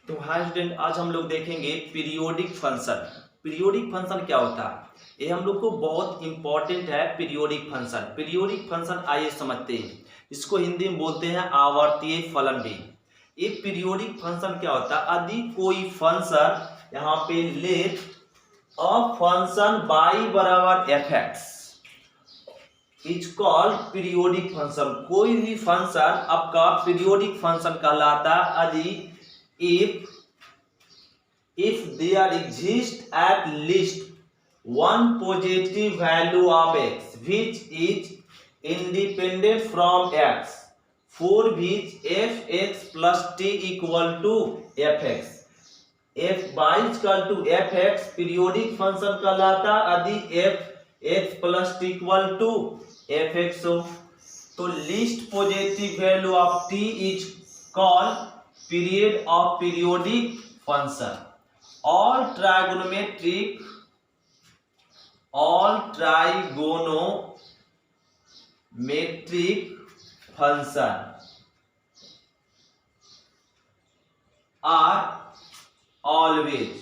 तो hi student, आज हम लोग देखेंगे पीरियोडिक फंक्शन। पीरियोडिक फंक्शन क्या होता है, ये हम लोग को बहुत इंपॉर्टेंट है। पीरियोडिक फंक्शन, पीरियोडिक फंक्शन आइए समझते हैं। इसको हिंदी में बोलते हैं आवर्तीय फलन भी। ये पीरियोडिक फंक्शन क्या होता है, यदि कोई फंक्शन यहाँ पे लेट अ फंक्शन y बराबर F x is called periodic function. कोई भी फंक्शन आपका पीरियोडिक फंक्शन कहलाता है यदि if there exists at least one positive value of x which is independent from x, for which fx plus t equal to fx, f y is equal to fx periodic function कहलाता यदि fx plus t equal to fx हो। तो least positive value of t is called period of periodic function. all trigonometric function are always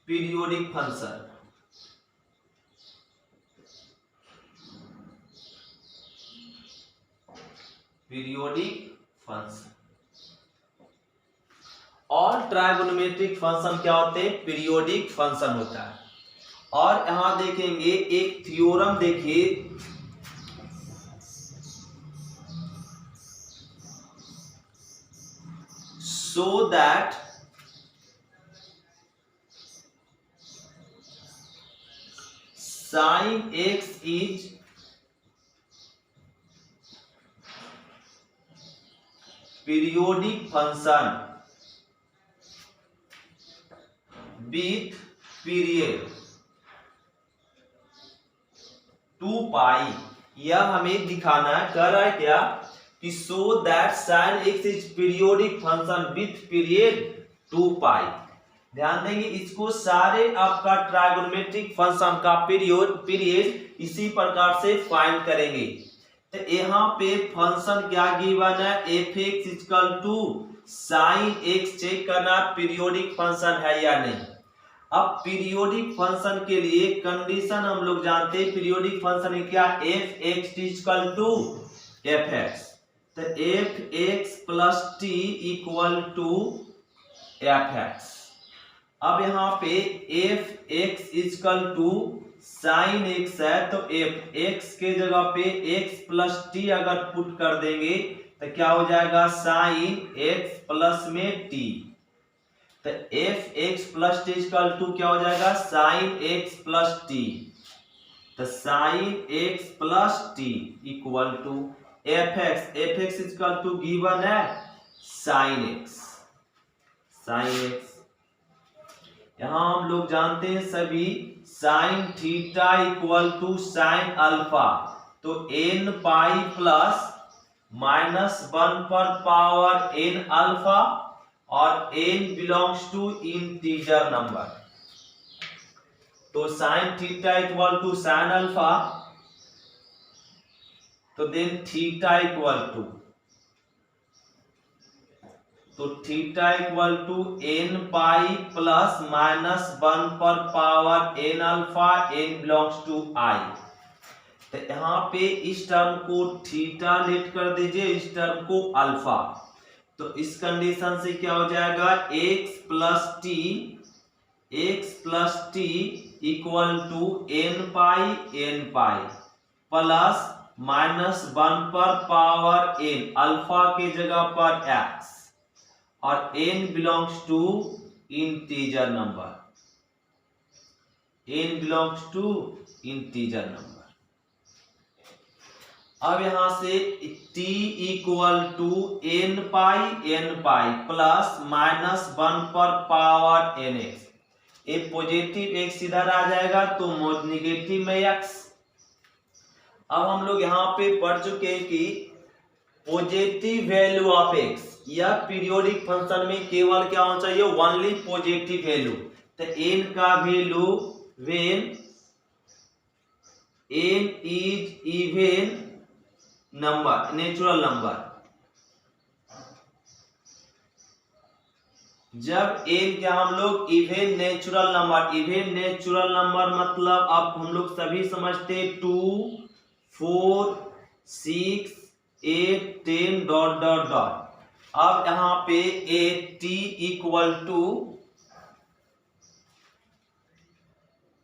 periodic function। Periodic function और trigonometric function क्या होते हैं, periodic function होता है। और यहां देखेंगे एक थ्योरम, देखिए so that sin x is periodic function with period 2 पाई। यह हमें दिखाना है, कह रहा है क्या कि so that sin x is periodic function with period 2 पाई। ध्यान देंगे, इसको सारे आपका ट्राइगोनोमेट्रिक फंक्शन का पीरियड इसी प्रकार से फाइंड करेंगे। तो यहाँ पे फंक्शन क्या गिवन है, F x equal to sine X, check करना पीरियोडिक फंक्शन है या नहीं। अब पीरियोडिक फंक्शन के लिए कंडीशन हम लोग जानते हैं, पीरियोडिक फंक्शन क्या, f x equal to f x. तो f x plus T equal to f x. अब यहाँ पे f x equal to sine x है, तो एफ एक्स के जगह पे एक्स प्लस टी अगर पुट कर देंगे तो क्या हो जाएगा, साइन एक्स प्लस में टी। तो f x plus T equal to क्या हो जाएगा, साइन एक्स प्लस टी। तो sign x plus T equal to f x equal to given है साइन एक्स। यहां हम लोग जानते हैं सभी sine theta equal to sine alpha. तो n पाई प्लस -1 पर पावर n अल्फा और n belongs to integer number. तो sine theta equal to sine alpha, तो देन थीटा इक्वल टू, तो theta equal to n pi plus -1 पर power n alpha, n belongs to i। तो यहाँ पे इस term को थीटा लेट कर दीजिए, इस टर्म को अल्फा। तो इस कंडीशन से क्या हो जाएगा, x plus T equal to n pi plus -1 पर पावर n, अल्फा के जगह पर x, और n belongs to integer number, अब यहां से t equal to n pi plus -1 पर पावर nx। ये पॉजिटिव x इधर आ जाएगा तो नेगेटिव में x। अब हम लोग यहाँ पे पढ़ चुके हैं कि पॉजिटिव वैल्यू ऑफ x, यह पीरियोडिक फंक्शन में केवल क्या होना चाहिए, ओनली पॉजिटिव वैल्यू। तो n का value when n is even number, natural number, जब n क्या हम लोग even natural number, even natural number मतलब अब हम लोग सभी समझते 2 4 6 8 10 डॉट डॉट डॉट। अब यहाँ पे t इक्वल टू,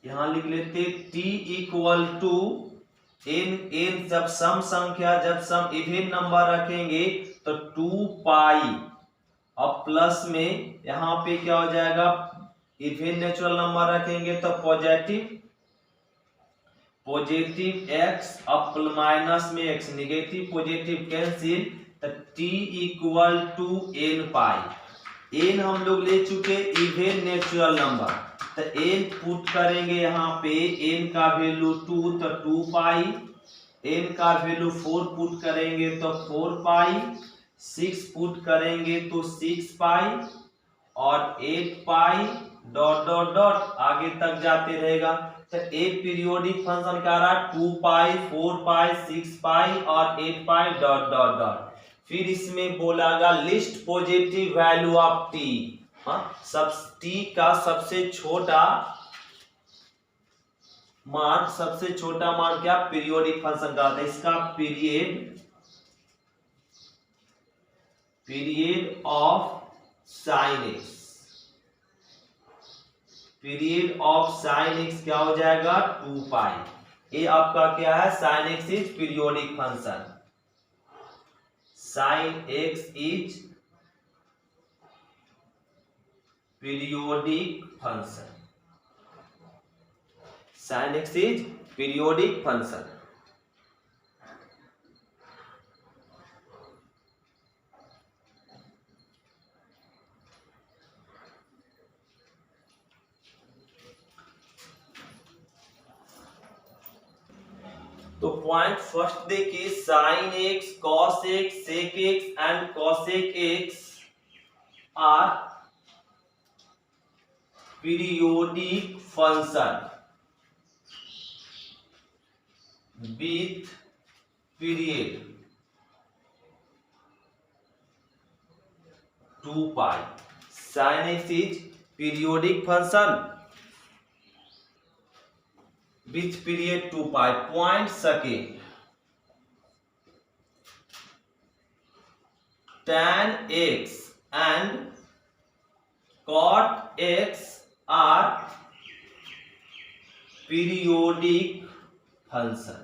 यहां लिख लेते t इक्वल टू n जब सम संख्या, जब सम इवन नंबर रखेंगे तो 2 पाई, अब प्लस में यहां पे क्या हो जाएगा, इवन नेचुरल नंबर रखेंगे तो पॉजिटिव x, अब माइनस में x, निगेटिव पॉजिटिव कैंसिल, तो t equal to n pi. n हम लोग ले चुके इवन नेचुरल नंबर, तो n पुट करेंगे यहाँ पे, n का वैल्यू 2 तो 2 पाई, n का वैल्यू 4 पुट करेंगे तो 4 पाई, 6 पुट करेंगे तो 6 पाई, और 8 पाई डॉट डॉट डॉट आगे तक जाते रहेगा। तो एक पीरियोडिक फंक्शन क्या रहा, 2 पाई 4 पाई 6 पाई और 8 पाई डॉट डॉट डॉट। फिर इसमें बोलागा least positive value of t, सब t का सबसे छोटा मान, सबसे छोटा मान क्या, पीरियोडिक फंक्शन का होता है, इसका period of sine X, period of sine X क्या हो जाएगा 2 पाई। ये आपका क्या है, sine X is periodic function, sine X is periodic function, sine X is periodic function. तो पॉइंट फर्स्ट देखिए, sine X, cos X, sec X and cosec X are periodic function with period 2 pi. Sin x is periodic function with period 2 pi. Point second, tan x and cot x are periodic function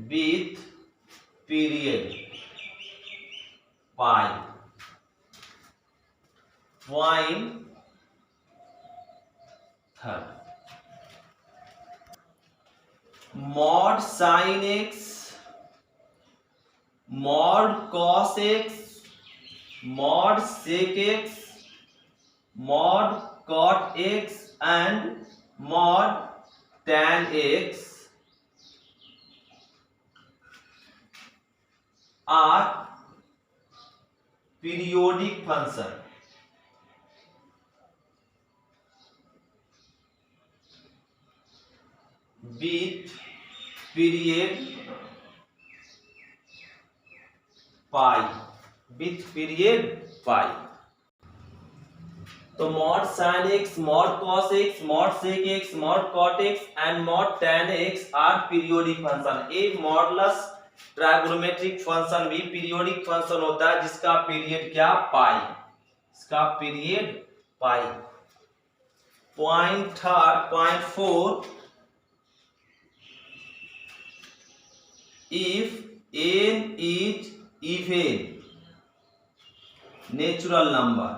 with period pi. Point third, mod sin x, mod cos x, mod sec x, mod cot x and mod tan x are periodic function with period pi, with period pi. तो mod sin x, mod cos x, mod sec x, mod cot x and mod tan x are periodic function. एक modulus trigonometric function भी periodic function होता है जिसका period क्या, पाई, इसका period pi. Point third, point four, if n is even natural number,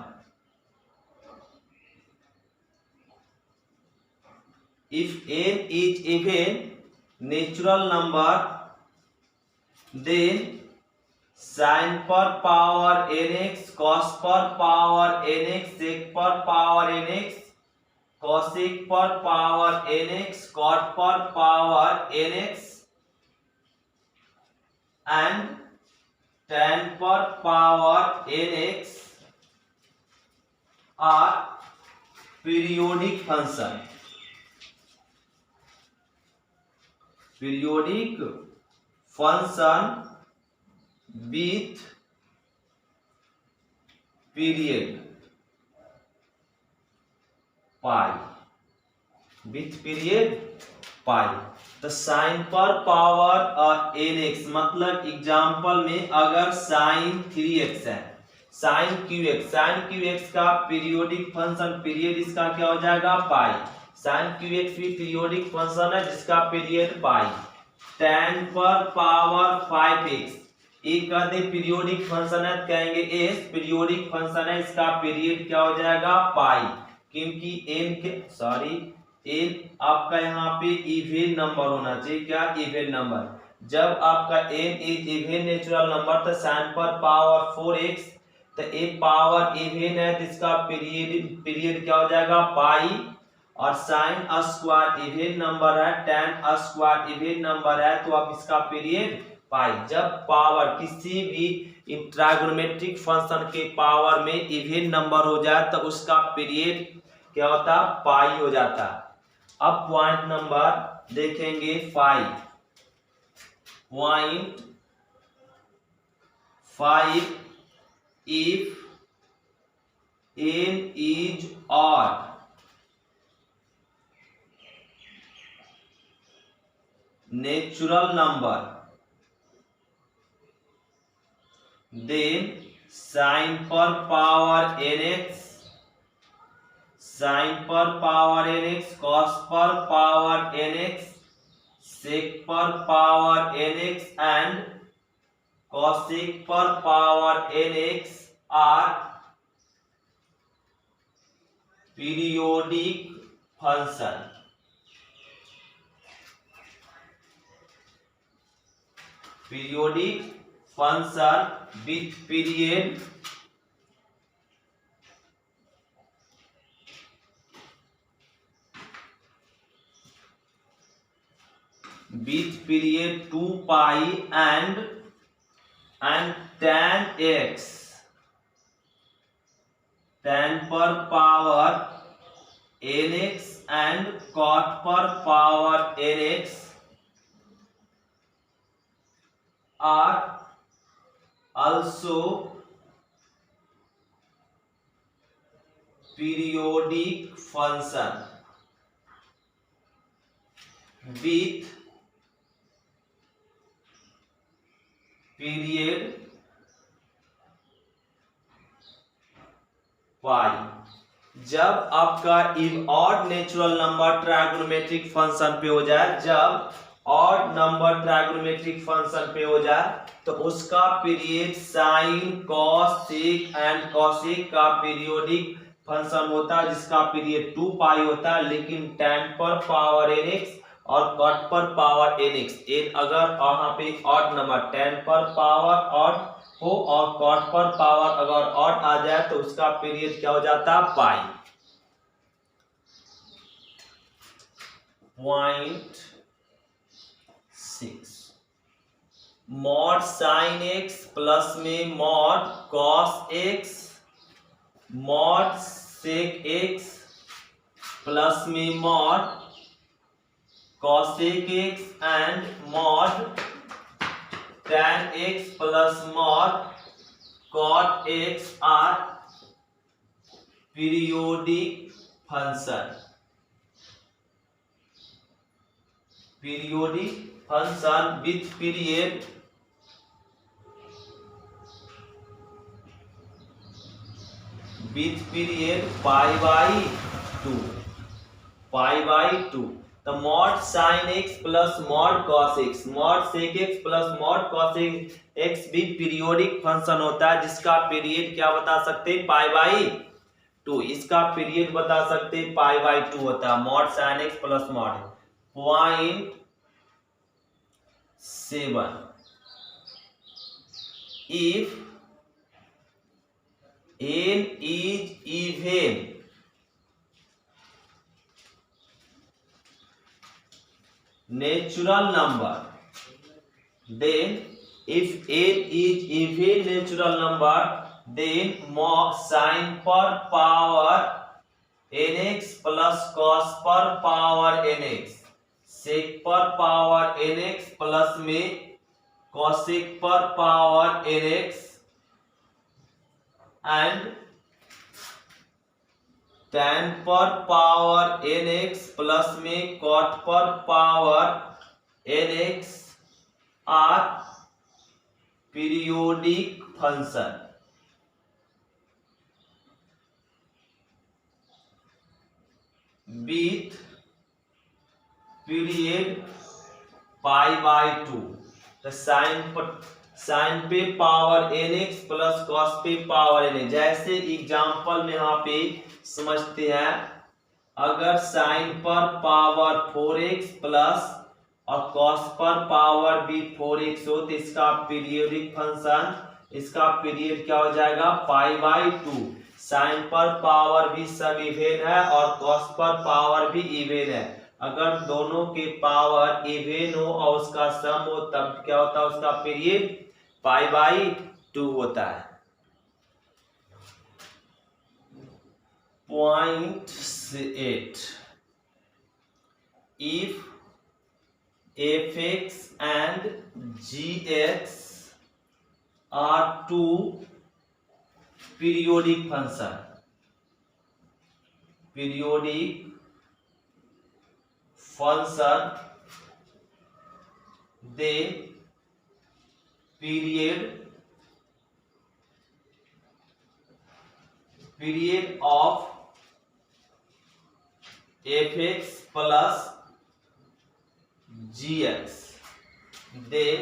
if n is even natural number, then sin per power nx, cos per power nx, sec per power nx, cosec per power nx, cot per power nx and tan per power nx are periodic function. Periodic function with period pi. With period pi. तो sine पर power nx, मतलब example में अगर sign 3x है, sign Q x का periodic function, period इसका क्या हो जाएगा पाई। साइन क्यू एक्स भी पीरियोडिक फंक्शन है जिसका पीरियड पाई। tan पर पावर 5x, एक कहते पीरियोडिक फंक्शन है, कहेंगे एस पीरियोडिक फंक्शन है, इसका पीरियड क्या हो जाएगा पाई, क्योंकि एन आपका यहाँ पे इवेन नंबर होना चाहिए। क्या इवेन नंबर? जब आपका N is even natural number तो साइन पर पावर 4x, तो ए पावर इवेन है तो इसका पीरियड क्या हो जाएगा पाई। और साइन स्क्वायर इवेन नंबर है, tan स्क्वायर इवेन नंबर है, तो अब इसका पीरियड पाई। जब पावर किसी भी ट्राइगोनोमेट्रिक फंक्शन के पावर में इवेन नंबर हो जाए तो उसका पीरियड क्या होता है पाई हो जाता है। अब पॉइंट नंबर देखेंगे 5। Point 5, if n is odd, natural number, then sin per power nx, sin per power nx, cos per power nx, sec per power nx and cosec per power nx are periodic function. Periodic function with period with period 2 pi and tan x, tan per power nx and cot per power nx are also periodic function with period पाई। जब आपका odd natural number trigonometric function पे हो जाए, जब odd number trigonometric function पे हो जाए तो उसका period sine cos sec and cosec का पीरियोडिक फंक्शन होता है जिसका पीरियड 2 पाई होता है। लेकिन tan पर पावर nx और cot पर पावर nx, अगर वहां पे ऑड नंबर tan पर पावर ऑड हो और cot पर पावर अगर ऑड आ जाए तो उसका पीरियड क्या हो जाता है pi. Point 6, mod sine x plus में mod cos x, mod sec x plus में mod cosec x and mod tan x plus mod cot x are periodic function. Periodic function with period pi by 2, pi by 2। तो mod sine x plus mod cos x, mod sec x plus mod cos x भी periodic function होता है जिसका period क्या बता सकते हैं pi by 2। इसका पीरियड बता सकते हैं पाई बाई 2 होता है mod sine x plus mod. Point 7, if n is even natural number, then if n is even natural number then sin per power nx plus cos per power nx, sec per power nx plus में cosec पर power nx and tan पर power nx plus में cot पर power nx are periodic function with period pi by 2। तो sine पे power nx plus cos पे power nx, जैसे example में यहाँ पे समझते हैं, अगर साइन पर पावर 4x प्लस और कॉस पर पावर भी 4x हो तो इसका पीरियोडिक फंक्शन, इसका पीरियड क्या हो जाएगा पाई बाय 2। साइन पर पावर भी सब इवेन है और कॉस पर पावर भी इवेन है, अगर दोनों के पावर इवेन हो और उसका सम हो तब क्या होता है, उसका पीरियड पाई बाय 2 होता है। Point 8, if fx and gx are two periodic function, the period of fx plus gx, then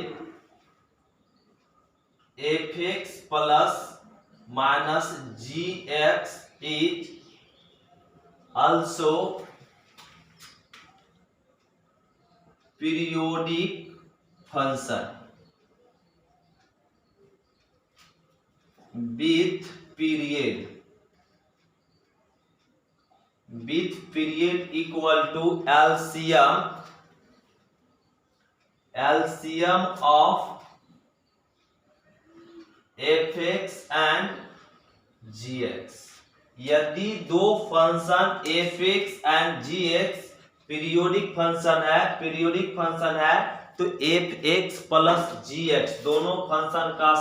fx plus minus gx is also periodic function with period equal to LCM of fx and gx। यदि दो function fx and gx periodic function है तो fx plus gx दोनों function का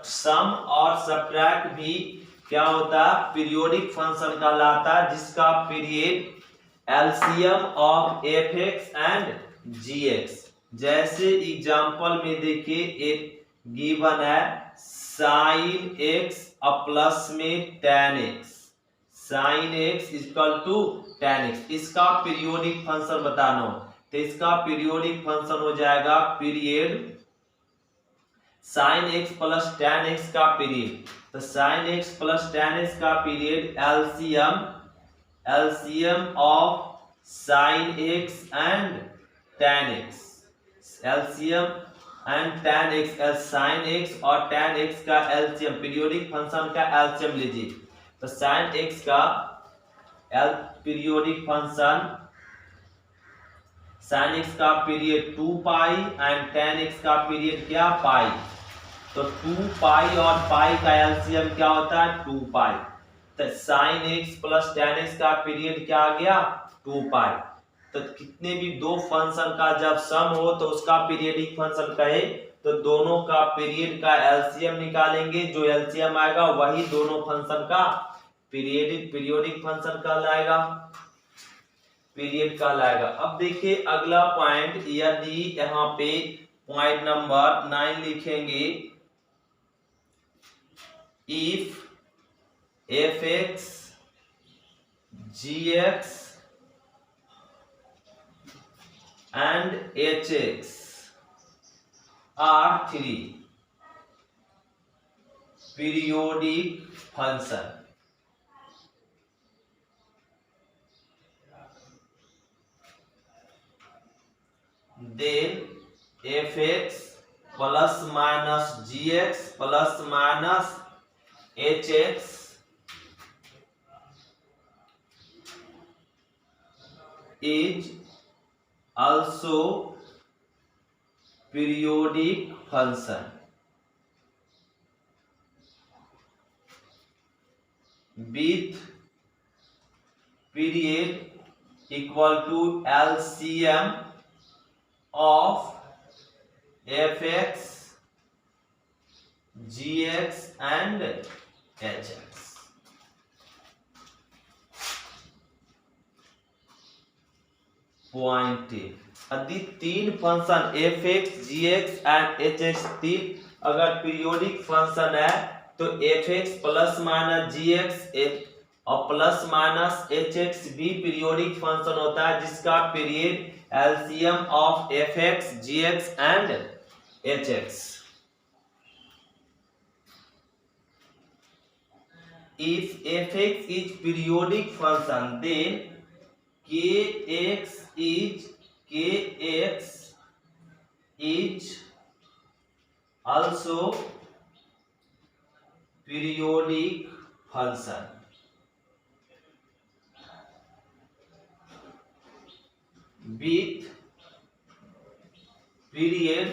सम और subtract भी क्या होता है पीरियोडिक फंक्शन का लाता है, जिसका period LCM of fx and gx। जैसे एग्जांपल में देखिए एक गिवन है sin x प्लस में tan x, sin x equal to tan x, इसका पीरियोडिक फंक्शन बताना हो तो इसका पीरियोडिक फंक्शन हो जाएगा period sin x plus tan x का पीरियड, तो sin x plus tan x का period LCM of sin x and tan x, LCM and tan x, sin x और tan x का एलसीएम पीरियोडिक फंक्शन का LCM लीजिए, तो sin x का periodic function sin x का period 2 pi and tan x का period क्या पाई, तो 2 पाई और पाई का एलसीएम क्या होता है 2 पाई, तो sin x plus tan x का पीरियड क्या आ गया 2 पाई। तो कितने भी दो फंक्शन का जब सम हो तो उसका पीरियडिक फंक्शन कहे तो दोनों का पीरियड का एलसीएम निकालेंगे, जो एलसीएम आएगा वही दोनों फंक्शन का पीरियोडिक फंक्शन कहलाएगा। अब देखिए अगला पॉइंट, यदि यहाँ पे पॉइंट नंबर 9 लिखेंगे, if fx gx and hx are three periodic function, then fx plus minus gx plus minus hx is also periodic function with period equal to LCM of fx, gx and hx. Point यदि तीन function fx, gx and hx तीन अगर periodic function है तो fx plus minus gx और plus minus hx भी periodic function होता है जिसका period LCM of fx, gx and hx. If fx is periodic function, then kx is also periodic function. With period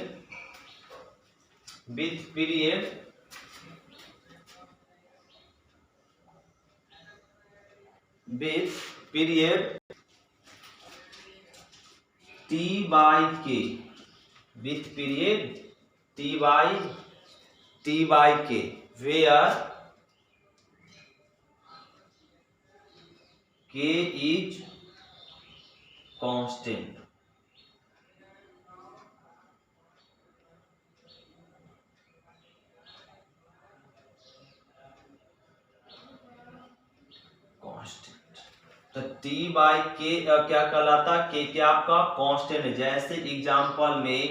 t by k, with period t by k, where k is constant. तो t by के क्या कहलाता है? k क्या आपका constant है। जैसे example में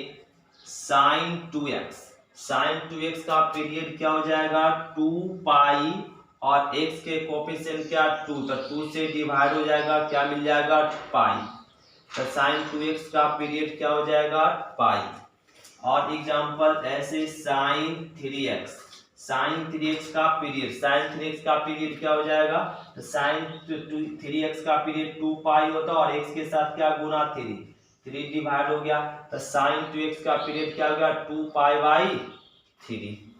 sin 2x का पीरियड क्या हो जाएगा 2 पाई और x के कोफिशिएंट क्या 2, तो 2 से डिवाइड हो जाएगा, क्या मिल जाएगा पाई। तो sin 2x का पीरियड क्या हो जाएगा पाई। और एग्जांपल ऐसे sin 3x का पीरियड क्या हो जाएगा, तो sin 3x का पीरियड 2 पाई होता है और x के साथ क्या गुना 3 डिवाइड हो गया, तो sin 2x का पीरियड क्या हो गया 2 पाई बाई 3।